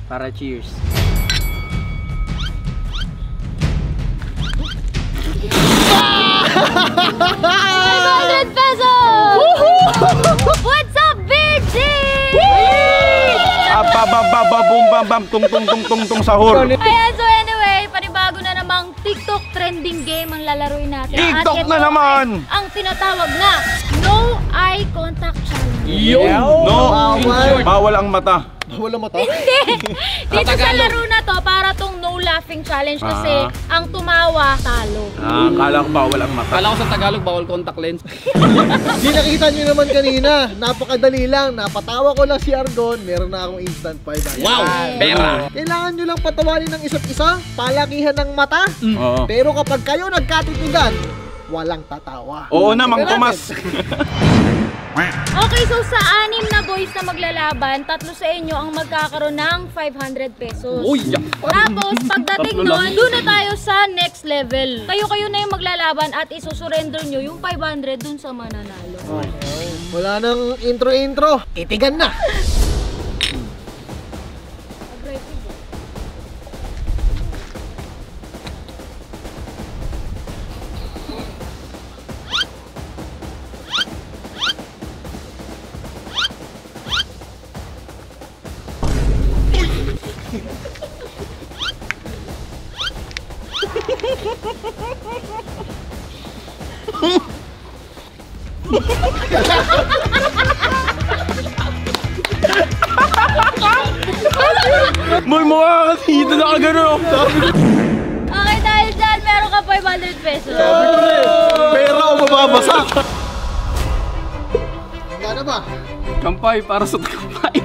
Para cheers. 500 pesos! What's up, BG? Bam tung sahur. Ayan, so anyway, panibago na namang TikTok trending game ang lalaruin natin. TikTok ito na naman! Ang tinatawag na No Eye Contact Challenge. No, bawal ang mata. Wala mata? Hindi! Dito sa laro na to, para tong no laughing challenge kasi ang tumawa, talo. Kala ko bawal ang mata. Kala ko sa Tagalog, bawal contact lens. Hindi nakita nyo naman kanina. Napakadali lang. Napatawa ko lang si Argon. Meron na akong instant 500. Wow! Pera! Kailangan nyo lang patawanin ng isa't isa. Palakihan ng mata. Oo. Pero kapag kayo nagkatitigan, walang tatawa. Oo na, Mang Tomas. Okay, so sa 6 na boys na maglalaban, 3 sa inyo ang magkakaroon ng 500 pesos. Uy! Tapos, pagdating nun, doon na tayo sa next level. Kayo na yung maglalaban at isusurrender nyo yung 500 dun sa mananalo. Wala nang intro-intro. Itigan na. May mukha kasi dito na kagano. Okay, dahil dyan, meron ka 500 pesos. Pera o mababasa. Gana ba? Kampay para sa kampay.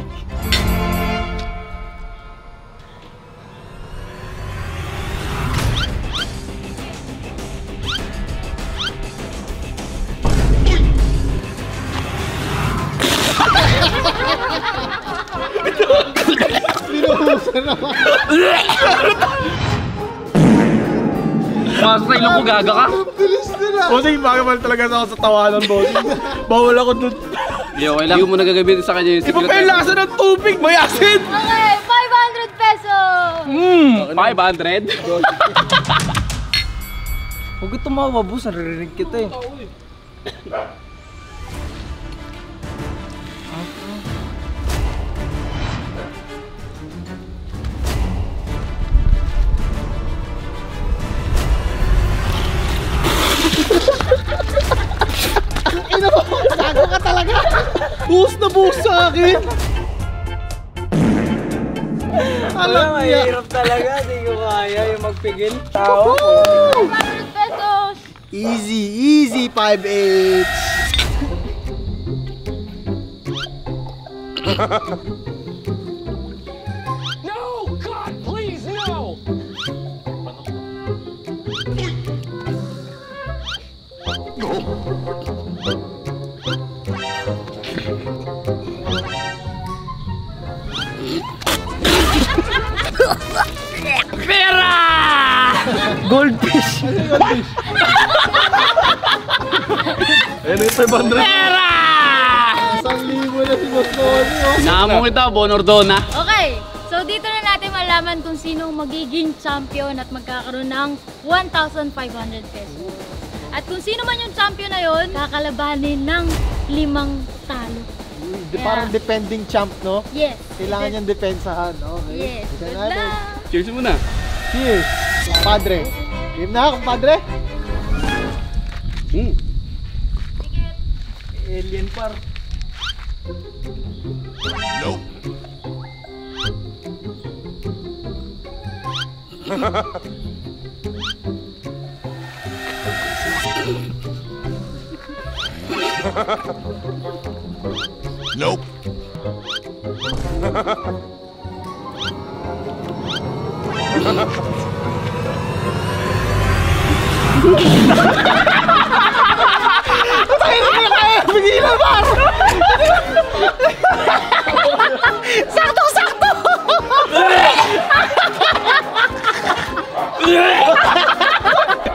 Masok sa ilong ko, gaga ka? Bilis nila. Bossing, bakit talaga ako sa tawanan, bossing? Bawal ako dun. Hindi, okay lang. Hindi mo nagagamitin sa kanya yung Iba pa yung lasa ng tubig, may asin! Okay, 500 pesos! 500? Huwag ka tumawa, boss. Naririnig kita eh. Ina mo, gago ka talaga. Buhos na buhos sa akin. Alam niya. Mahirap talaga. Hindi ko kaya yung magpigil. Tao. 500 pesos! Easy, easy 5-8. No! God, please, no! Pera! Goldfish. Ayun yung 500. Pera! 1,000 na si Boss Tony, oh. Naamong ito, Bonordona. Okay, so dito na natin malaman kung sino ang magiging champion at magkakaroon ng 1,500 pesos. At kung sino man yung champion na yon, kakalabanin ng 5 talo. Parang defending champ, no? Yes. Kailangan niyang depensahan. Okay. Yes. Tignan Good natin. luck! Cheers muna. Cheers. Padre. Game na, kumpadre. Alien par. Nope.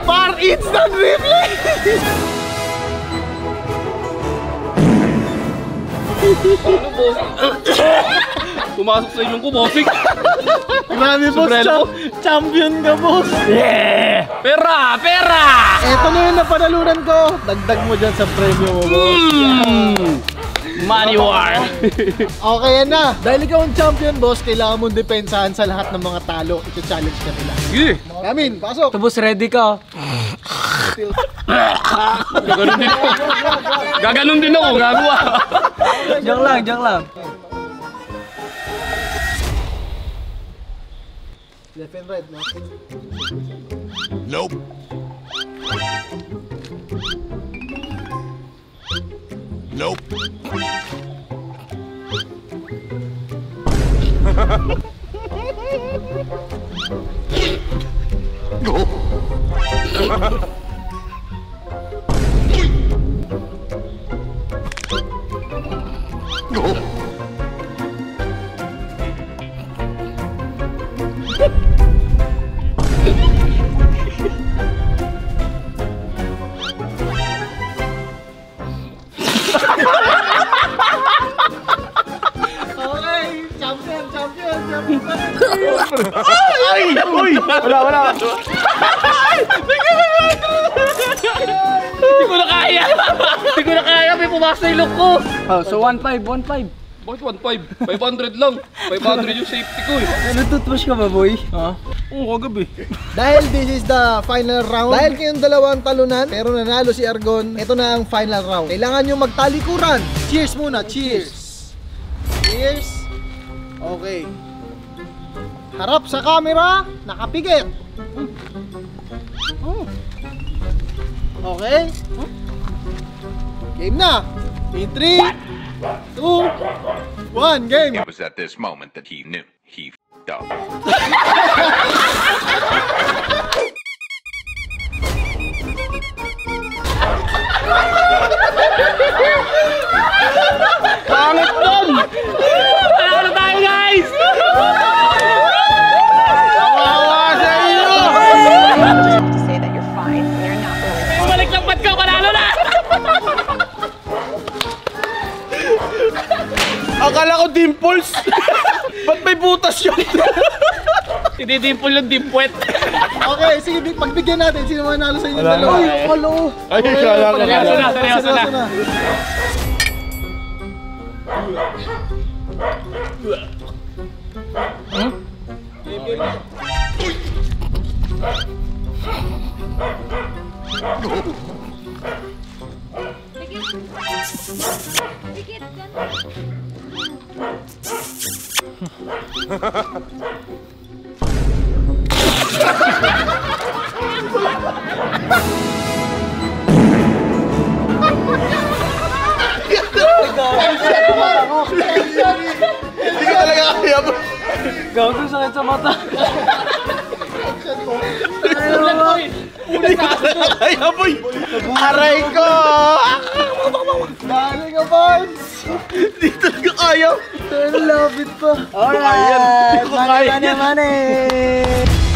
Par instant replay. pumasok sa inyong ko, bossing. Grabe, boss. Sobrelo. Champion ka, boss. Yeah! Pera! Pera! Eto na yung napanalunan ko. Dagdag mo dyan sa premyo mo, boss. Money war! Okay, yan na. Dahil ikaw ang champion, boss, kailangan mong depensahan sa lahat ng mga talo. Ito-challenge ka nila. Sige! Yamin, pasok. Boss, ready ka. Gaganon din ako. Gaganon din ako, gagawa. Joke lang, joke lang. Left and right, no? Nope. Nope. Okay, champion, champion, champion. Wala. Hindi ko na kaya! Hindi ko na kaya, may pumasok sa ilok ko! Oh, so 1.5, 1.5. Bakit 1.5? 500 lang. 500 yung safety ko eh. Ano, toothbrush ka ba, boy? Oo, kagabi. Dahil this is the final round, dahil kayong dalawang talunan, pero nanalo si Argon, ito na ang final round. Kailangan nyo magtalikuran. Cheers muna, cheers. Cheers. Okay. Harap sa camera, nakapikit. Okay. Game na. In 3, 2, 1, game. It was at this moment that he knew he f***ed up. Pangit doon! Ano tayo, guys? To say that you're fine when you're not really. Bumalik lang ba't ka? Panalo na! Akala ko dimples. Ba't may butas yun? Hindi dimple yung dimpwet. Okay, sige, pagbigyan natin. Sino manalo sa inyo Wala dalawa? na. Ay, hello. Ay, kaya ka. Seryoso na. Dikit, ganun. Hindi ka talaga kaya mo. Gago, sakit sa mata. Hindi ka talaga kaya, boy. Aray ko. Dali ka, boys. Hindi talaga kaya. I love it pa. Alright. Hindi ko kaya. Money.